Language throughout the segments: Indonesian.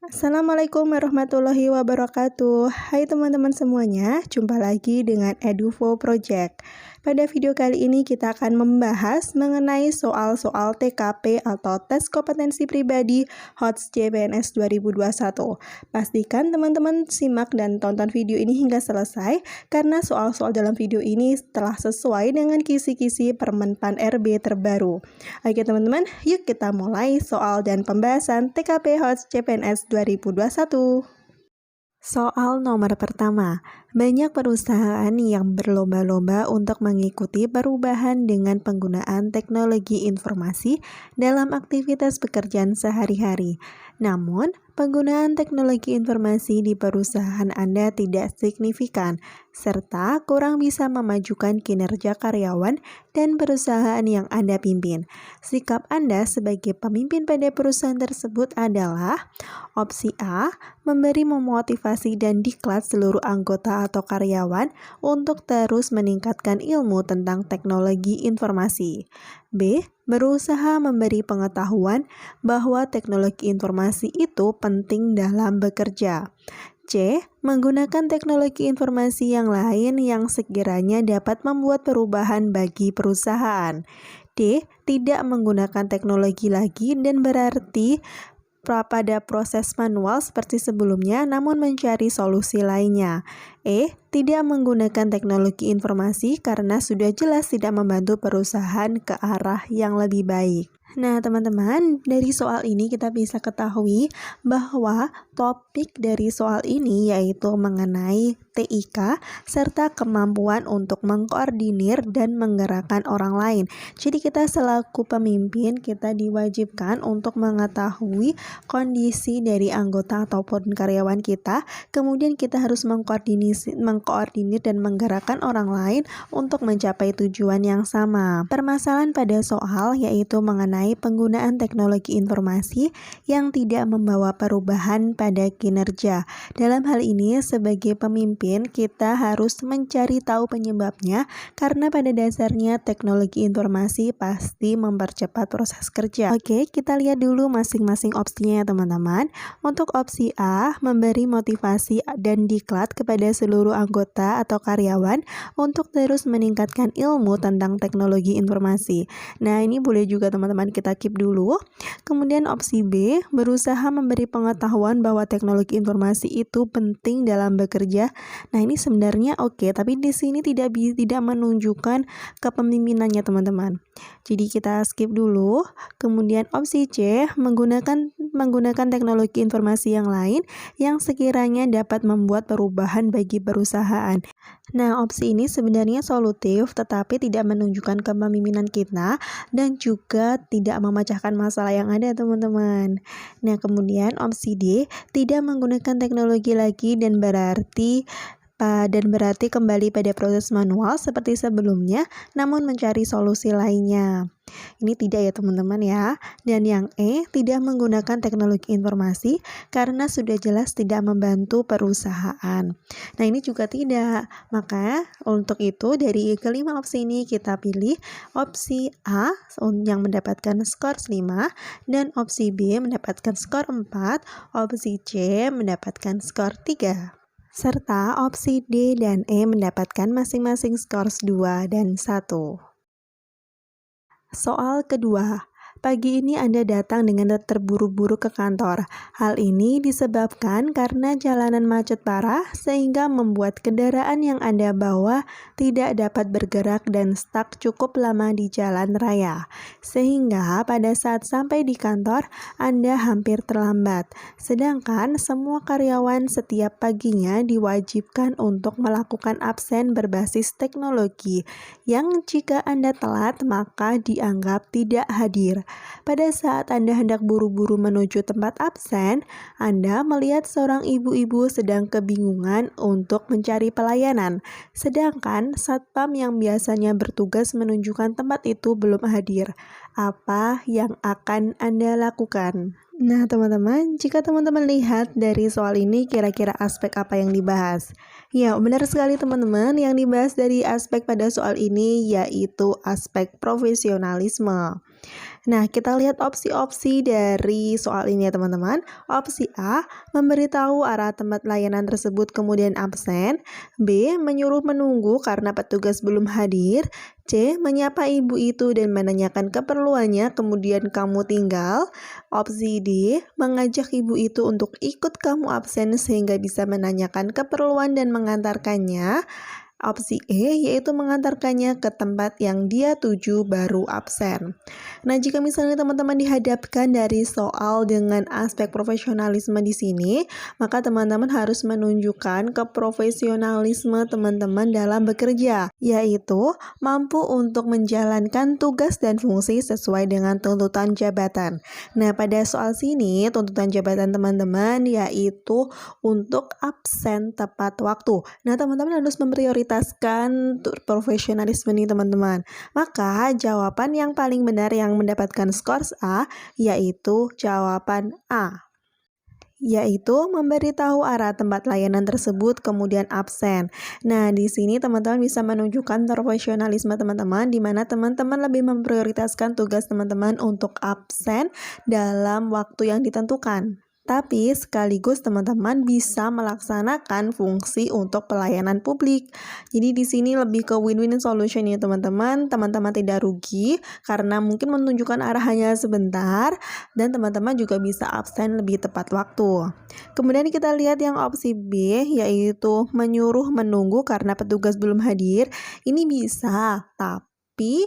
Assalamualaikum warahmatullahi wabarakatuh. Hai teman-teman semuanya, jumpa lagi dengan Eduvo Project. Pada video kali ini kita akan membahas mengenai soal-soal TKP atau Tes Kompetensi Pribadi HOTS CPNS 2021. Pastikan teman-teman simak dan tonton video ini hingga selesai karena soal-soal dalam video ini telah sesuai dengan kisi-kisi Permenpan RB terbaru. Oke teman-teman, yuk kita mulai soal dan pembahasan TKP HOTS CPNS 2021. Soal nomor pertama, banyak perusahaan yang berlomba-lomba untuk mengikuti perubahan dengan penggunaan teknologi informasi dalam aktivitas pekerjaan sehari-hari. Namun, penggunaan teknologi informasi di perusahaan Anda tidak signifikan, serta kurang bisa memajukan kinerja karyawan dan perusahaan yang Anda pimpin. Sikap Anda sebagai pemimpin pada perusahaan tersebut adalah opsi A, memberi memotivasi dan diklat seluruh anggota atau karyawan untuk terus meningkatkan ilmu tentang teknologi informasi. B, berusaha memberi pengetahuan bahwa teknologi informasi itu penting dalam bekerja. C, menggunakan teknologi informasi yang lain yang sekiranya dapat membuat perubahan bagi perusahaan. D, tidak menggunakan teknologi lagi dan berarti pada proses manual seperti sebelumnya namun mencari solusi lainnya. E, tidak menggunakan teknologi informasi karena sudah jelas tidak membantu perusahaan ke arah yang lebih baik. Nah teman-teman, dari soal ini kita bisa ketahui bahwa topik dari soal ini yaitu mengenai TIK serta kemampuan untuk mengkoordinir dan menggerakkan orang lain. Jadi kita selaku pemimpin kita diwajibkan untuk mengetahui kondisi dari anggota ataupun karyawan kita, kemudian kita harus mengkoordinir dan menggerakkan orang lain untuk mencapai tujuan yang sama. Permasalahan pada soal yaitu mengenai penggunaan teknologi informasi yang tidak membawa perubahan pada kinerja. Dalam hal ini sebagai pemimpin kita harus mencari tahu penyebabnya karena pada dasarnya teknologi informasi pasti mempercepat proses kerja. Oke, kita lihat dulu masing-masing opsinya ya teman-teman. Untuk opsi A, memberi motivasi dan diklat kepada seluruh anggota atau karyawan untuk terus meningkatkan ilmu tentang teknologi informasi. Nah, ini boleh juga teman-teman kita keep dulu. Kemudian opsi B, berusaha memberi pengetahuan bahwa teknologi informasi itu penting dalam bekerja. Nah, ini sebenarnya oke, tapi di sini tidak menunjukkan kepemimpinannya teman-teman. Jadi kita skip dulu. Kemudian opsi C, menggunakan teknologi informasi yang lain yang sekiranya dapat membuat perubahan bagi perusahaan. Nah, opsi ini sebenarnya solutif tetapi tidak menunjukkan kepemimpinan kita dan juga tidak memecahkan masalah yang ada teman-teman. Nah, kemudian opsi D, tidak menggunakan teknologi lagi dan berarti kembali pada proses manual seperti sebelumnya namun mencari solusi lainnya. Ini tidak ya teman-teman ya. Dan yang E, tidak menggunakan teknologi informasi karena sudah jelas tidak membantu perusahaan. Nah, ini juga tidak. Maka untuk itu dari kelima opsi ini kita pilih opsi A yang mendapatkan skor 5 dan opsi B mendapatkan skor 4, opsi C mendapatkan skor 3. Serta opsi D dan E mendapatkan masing-masing skor 2 dan 1. Soal kedua, pagi ini Anda datang dengan terburu-buru ke kantor. Hal ini disebabkan karena jalanan macet parah sehingga membuat kendaraan yang Anda bawa tidak dapat bergerak dan stuck cukup lama di jalan raya. Sehingga pada saat sampai di kantor, Anda hampir terlambat. Sedangkan semua karyawan setiap paginya diwajibkan untuk melakukan absen berbasis teknologi yang jika Anda telat maka dianggap tidak hadir. Pada saat Anda hendak buru-buru menuju tempat absen, Anda melihat seorang ibu-ibu sedang kebingungan untuk mencari pelayanan, sedangkan satpam yang biasanya bertugas menunjukkan tempat itu belum hadir. Apa yang akan Anda lakukan? Nah teman-teman, jika teman-teman lihat dari soal ini kira-kira aspek apa yang dibahas? Ya benar sekali teman-teman, yang dibahas dari aspek pada soal ini yaitu aspek profesionalisme. Nah, kita lihat opsi-opsi dari soal ini ya teman-teman. Opsi A, memberitahu arah tempat layanan tersebut kemudian absen. B, menyuruh menunggu karena petugas belum hadir. C, menyapa ibu itu dan menanyakan keperluannya kemudian kamu tinggal. Opsi D, mengajak ibu itu untuk ikut kamu absen sehingga bisa menanyakan keperluan dan mengantarkannya. Opsi E yaitu mengantarkannya ke tempat yang dia tuju baru absen. Nah, jika misalnya teman-teman dihadapkan dari soal dengan aspek profesionalisme di sini, maka teman-teman harus menunjukkan keprofesionalisme teman-teman dalam bekerja, yaitu mampu untuk menjalankan tugas dan fungsi sesuai dengan tuntutan jabatan. Nah, pada soal sini tuntutan jabatan teman-teman yaitu untuk absen tepat waktu. Nah, teman-teman harus memprioritaskan profesionalisme nih teman-teman. Maka jawaban yang paling benar yang mendapatkan skor A yaitu jawaban A, yaitu memberitahu arah tempat layanan tersebut kemudian absen. Nah, di sini teman-teman bisa menunjukkan profesionalisme teman-teman di mana teman-teman lebih memprioritaskan tugas teman-teman untuk absen dalam waktu yang ditentukan. Tapi sekaligus teman-teman bisa melaksanakan fungsi untuk pelayanan publik. Jadi di sini lebih ke win-win solution ya teman-teman. Teman-teman tidak rugi karena mungkin menunjukkan arah hanya sebentar dan teman-teman juga bisa absen lebih tepat waktu. Kemudian kita lihat yang opsi B yaitu menyuruh menunggu karena petugas belum hadir. Ini bisa, tapi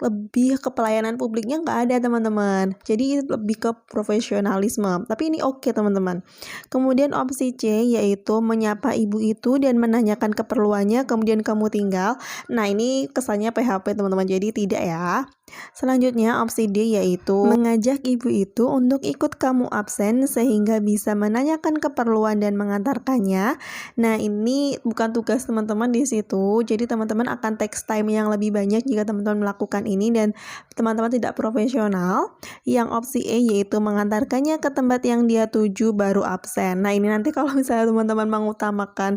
lebih ke pelayanan publiknya nggak ada teman-teman, jadi lebih ke profesionalisme, tapi ini oke teman-teman. Kemudian opsi C yaitu menyapa ibu itu dan menanyakan keperluannya kemudian kamu tinggal. Nah, ini kesannya PHP teman-teman, jadi tidak ya. Selanjutnya opsi D yaitu mengajak ibu itu untuk ikut kamu absen sehingga bisa menanyakan keperluan dan mengantarkannya. Nah, ini bukan tugas teman-teman di situ, jadi teman-teman akan text time yang lebih banyak jika teman-teman melakukan ini dan teman-teman tidak profesional. Yang opsi E yaitu mengantarkannya ke tempat yang dia tuju baru absen. Nah, ini nanti kalau misalnya teman-teman mengutamakan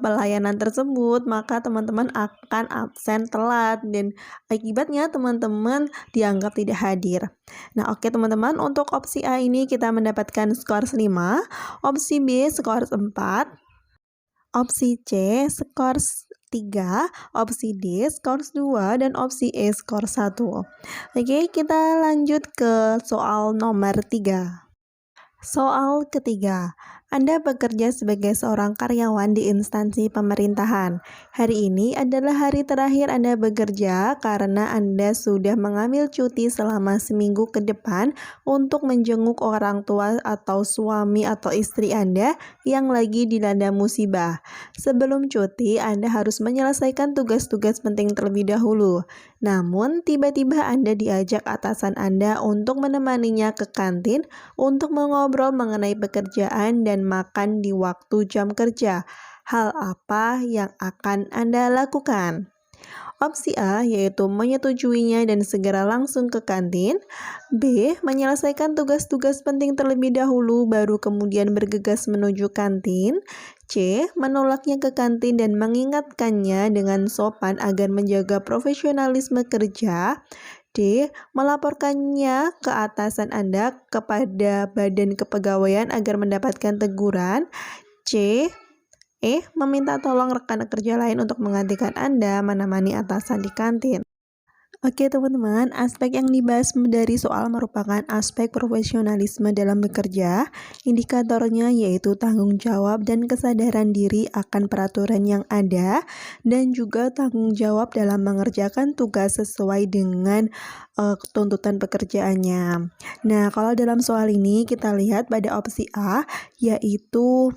pelayanan tersebut, maka teman-teman akan absen telat dan akibatnya teman-teman dianggap tidak hadir. Nah, oke teman-teman, untuk opsi A ini kita mendapatkan skor 5, opsi B skor 4, opsi C skor 3, opsi D skor 2, dan opsi E skor 1. Oke, kita lanjut ke soal nomor 3. Soal ketiga, Anda bekerja sebagai seorang karyawan di instansi pemerintahan. Hari ini adalah hari terakhir Anda bekerja karena Anda sudah mengambil cuti selama seminggu ke depan untuk menjenguk orang tua atau suami atau istri Anda yang lagi dilanda musibah. Sebelum cuti, Anda harus menyelesaikan tugas-tugas penting terlebih dahulu. Namun, tiba-tiba Anda diajak atasan Anda untuk menemaninya ke kantin untuk mengobrol mengenai pekerjaan dan makan di waktu jam kerja. Hal apa yang akan Anda lakukan? Opsi A yaitu menyetujuinya dan segera langsung ke kantin. B. Menyelesaikan tugas-tugas penting terlebih dahulu baru kemudian bergegas menuju kantin. C. Menolaknya ke kantin dan mengingatkannya dengan sopan agar menjaga profesionalisme kerja. D. Melaporkannya ke atasan Anda kepada Badan Kepegawaian agar mendapatkan teguran. C. Meminta tolong rekan kerja lain untuk menggantikan Anda menemani atasan di kantin. Oke teman-teman, aspek yang dibahas dari soal merupakan aspek profesionalisme dalam bekerja. Indikatornya yaitu tanggung jawab dan kesadaran diri akan peraturan yang ada, dan juga tanggung jawab dalam mengerjakan tugas sesuai dengan tuntutan pekerjaannya. Nah, kalau dalam soal ini kita lihat pada opsi A, yaitu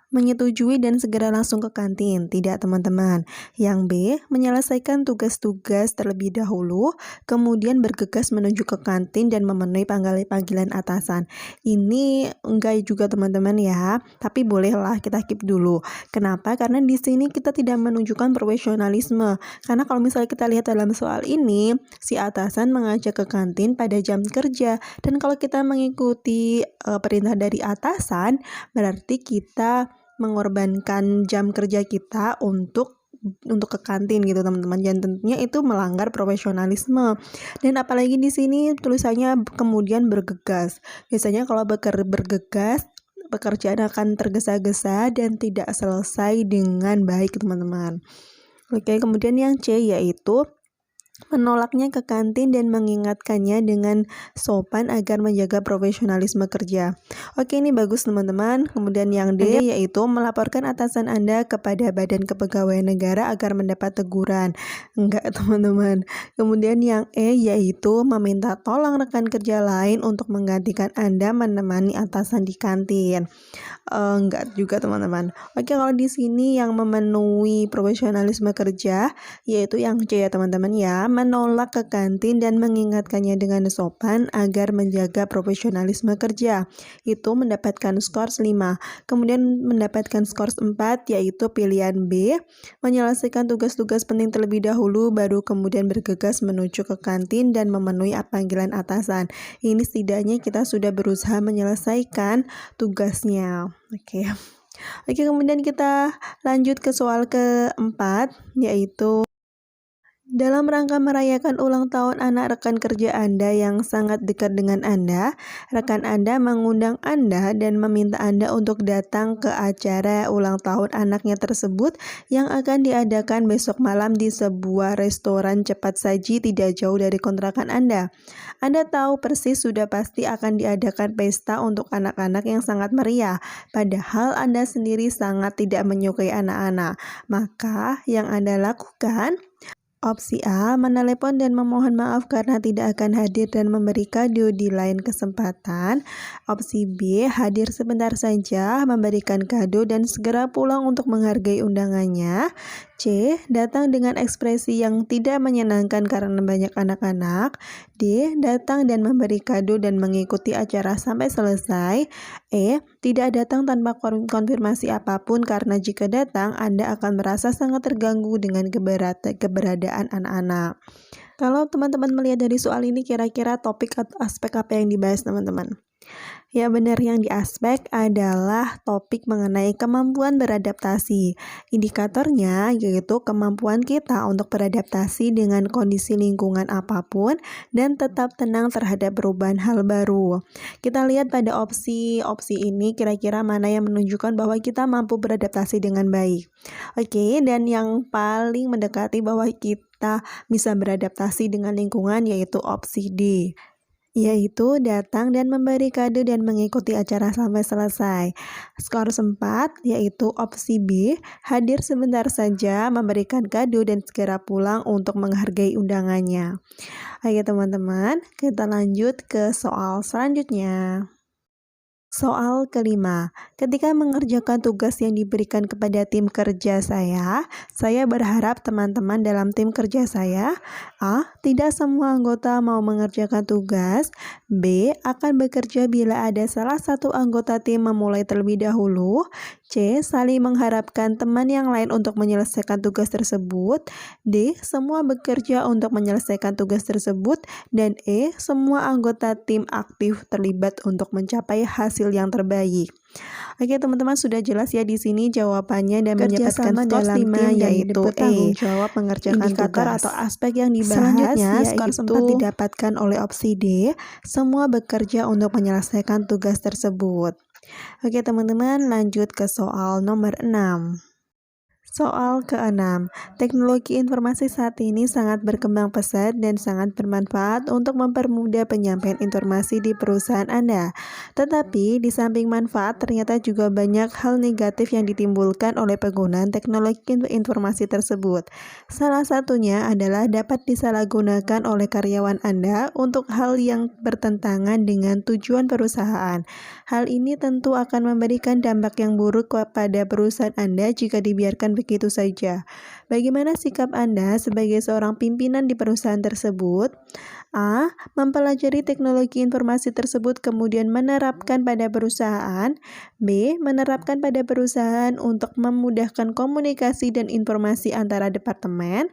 menyetujui dan segera langsung ke kantin. Tidak teman-teman. Yang B, menyelesaikan tugas-tugas terlebih dahulu, kemudian bergegas menuju ke kantin dan memenuhi panggilan atasan. Ini enggak juga teman-teman ya, tapi bolehlah kita keep dulu. Kenapa? Karena di sini kita tidak menunjukkan profesionalisme. Karena kalau misalnya kita lihat dalam soal ini, si atasan mengajak ke kantin pada jam kerja, dan kalau kita mengikuti perintah dari atasan, berarti kita mengorbankan jam kerja kita untuk untuk ke kantin gitu teman-teman, dan tentunya itu melanggar profesionalisme. Dan apalagi di sini tulisannya kemudian bergegas. Biasanya kalau bergegas, pekerjaan akan tergesa-gesa dan tidak selesai dengan baik teman-teman. Oke, kemudian yang C yaitu menolaknya ke kantin dan mengingatkannya dengan sopan agar menjaga profesionalisme kerja. Oke, ini bagus teman-teman. Kemudian yang D yaitu melaporkan atasan Anda kepada Badan Kepegawaian Negara agar mendapat teguran. Enggak teman-teman. Kemudian yang E yaitu meminta tolong rekan kerja lain untuk menggantikan Anda menemani atasan di kantin. Enggak juga teman-teman. Oke, kalau di sini yang memenuhi profesionalisme kerja yaitu yang C ya teman-teman ya, menolak ke kantin dan mengingatkannya dengan sopan agar menjaga profesionalisme kerja. Itu mendapatkan skor 5. Kemudian mendapatkan skor 4 yaitu pilihan B, menyelesaikan tugas-tugas penting terlebih dahulu baru kemudian bergegas menuju ke kantin dan memenuhi panggilan atasan. Ini setidaknya kita sudah berusaha menyelesaikan tugasnya. Oke, kemudian kita lanjut ke soal keempat, yaitu dalam rangka merayakan ulang tahun anak rekan kerja Anda yang sangat dekat dengan Anda, rekan Anda mengundang Anda dan meminta Anda untuk datang ke acara ulang tahun anaknya tersebut yang akan diadakan besok malam di sebuah restoran cepat saji tidak jauh dari kontrakan Anda. Anda tahu persis sudah pasti akan diadakan pesta untuk anak-anak yang sangat meriah, padahal Anda sendiri sangat tidak menyukai anak-anak. Maka yang Anda lakukan, opsi A, menelepon dan memohon maaf karena tidak akan hadir dan memberi kado di lain kesempatan. Opsi B, hadir sebentar saja, memberikan kado dan segera pulang untuk menghargai undangannya. C, datang dengan ekspresi yang tidak menyenangkan karena banyak anak-anak. D, datang dan memberi kado dan mengikuti acara sampai selesai. E, tidak datang tanpa konfirmasi apapun karena jika datang Anda akan merasa sangat terganggu dengan keberadaan anak-anak. Kalau teman-teman melihat dari soal ini, kira-kira topik atau aspek apa yang dibahas teman-teman? Ya benar, yang di aspek adalah topik mengenai kemampuan beradaptasi. Indikatornya yaitu kemampuan kita untuk beradaptasi dengan kondisi lingkungan apapun dan tetap tenang terhadap perubahan hal baru. Kita lihat pada opsi ini kira-kira mana yang menunjukkan bahwa kita mampu beradaptasi dengan baik. Oke, dan yang paling mendekati bahwa kita bisa beradaptasi dengan lingkungan yaitu opsi D, yaitu datang dan memberi kado dan mengikuti acara sampai selesai. Skor 4 yaitu opsi B, hadir sebentar saja, memberikan kado dan segera pulang untuk menghargai undangannya. Oke teman-teman, kita lanjut ke soal selanjutnya. Soal kelima, ketika mengerjakan tugas yang diberikan kepada tim kerja saya berharap teman-teman dalam tim kerja saya A, tidak semua anggota mau mengerjakan tugas. B, akan bekerja bila ada salah satu anggota tim memulai terlebih dahulu. C, saling mengharapkan teman yang lain untuk menyelesaikan tugas tersebut. D, semua bekerja untuk menyelesaikan tugas tersebut. Dan E, semua anggota tim aktif terlibat untuk mencapai hasil yang terbaik. Oke teman-teman, sudah jelas ya di sini jawabannya dan mendapatkan skor 5 yaitu E, jawab mengerjakan indikator tugas atau aspek yang dibahas. Selanjutnya skor 4 didapatkan oleh opsi D, semua bekerja untuk menyelesaikan tugas tersebut. Oke teman-teman, lanjut ke soal nomor 6. Soal ke-6, teknologi informasi saat ini sangat berkembang pesat dan sangat bermanfaat untuk mempermudah penyampaian informasi di perusahaan Anda. Tetapi di samping manfaat, ternyata juga banyak hal negatif yang ditimbulkan oleh penggunaan teknologi informasi tersebut. Salah satunya adalah dapat disalahgunakan oleh karyawan Anda untuk hal yang bertentangan dengan tujuan perusahaan. Hal ini tentu akan memberikan dampak yang buruk kepada perusahaan Anda jika dibiarkan begitu saja. Bagaimana sikap Anda sebagai seorang pimpinan di perusahaan tersebut? A, mempelajari teknologi informasi tersebut kemudian menerapkan pada perusahaan. B, menerapkan pada perusahaan untuk memudahkan komunikasi dan informasi antara departemen.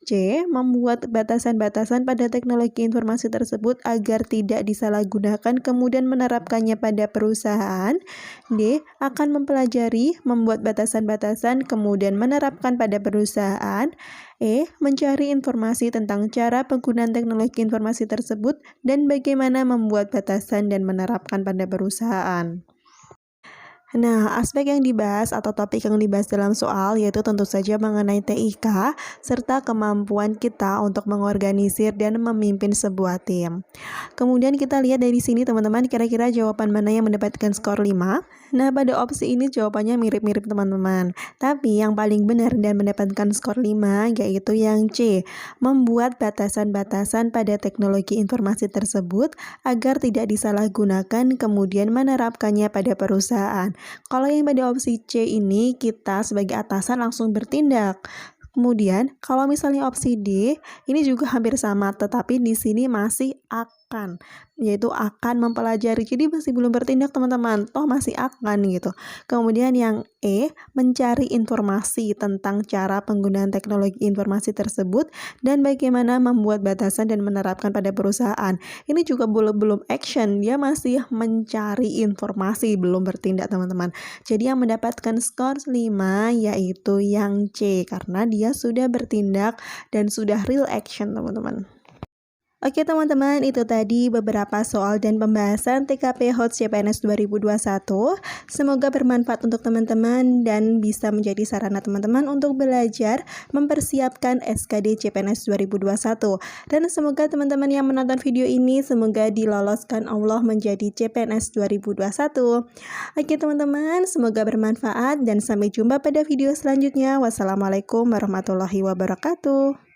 C. Membuat batasan-batasan pada teknologi informasi tersebut agar tidak disalahgunakan kemudian menerapkannya pada perusahaan. D. Akan mempelajari, membuat batasan-batasan kemudian menerapkan pada perusahaan. E. Mencari informasi tentang cara penggunaan teknologi informasi tersebut dan bagaimana membuat batasan dan menerapkan pada perusahaan. Nah, aspek yang dibahas atau topik yang dibahas dalam soal yaitu tentu saja mengenai TIK serta kemampuan kita untuk mengorganisir dan memimpin sebuah tim. Kemudian kita lihat dari sini teman-teman, kira-kira jawaban mana yang mendapatkan skor 5? Nah, pada opsi ini jawabannya mirip-mirip teman-teman. Tapi yang paling benar dan mendapatkan skor 5 yaitu yang C, membuat batasan-batasan pada teknologi informasi tersebut agar tidak disalahgunakan kemudian menerapkannya pada perusahaan. Kalau yang pada opsi C ini kita sebagai atasan langsung bertindak. Kemudian kalau misalnya opsi D ini juga hampir sama, tetapi di sini masih akan, yaitu akan mempelajari. Jadi masih belum bertindak teman-teman, toh masih akan gitu. Kemudian yang E, mencari informasi tentang cara penggunaan teknologi informasi tersebut dan bagaimana membuat batasan dan menerapkan pada perusahaan. Ini juga belum action, dia masih mencari informasi, belum bertindak teman-teman. Jadi yang mendapatkan skor 5 yaitu yang C, karena dia sudah bertindak dan sudah real action teman-teman. Oke teman-teman, itu tadi beberapa soal dan pembahasan TKP Hot CPNS 2021. Semoga bermanfaat untuk teman-teman dan bisa menjadi sarana teman-teman untuk belajar mempersiapkan SKD CPNS 2021. Dan semoga teman-teman yang menonton video ini semoga diloloskan Allah menjadi CPNS 2021. Oke teman-teman, semoga bermanfaat dan sampai jumpa pada video selanjutnya. Wassalamualaikum warahmatullahi wabarakatuh.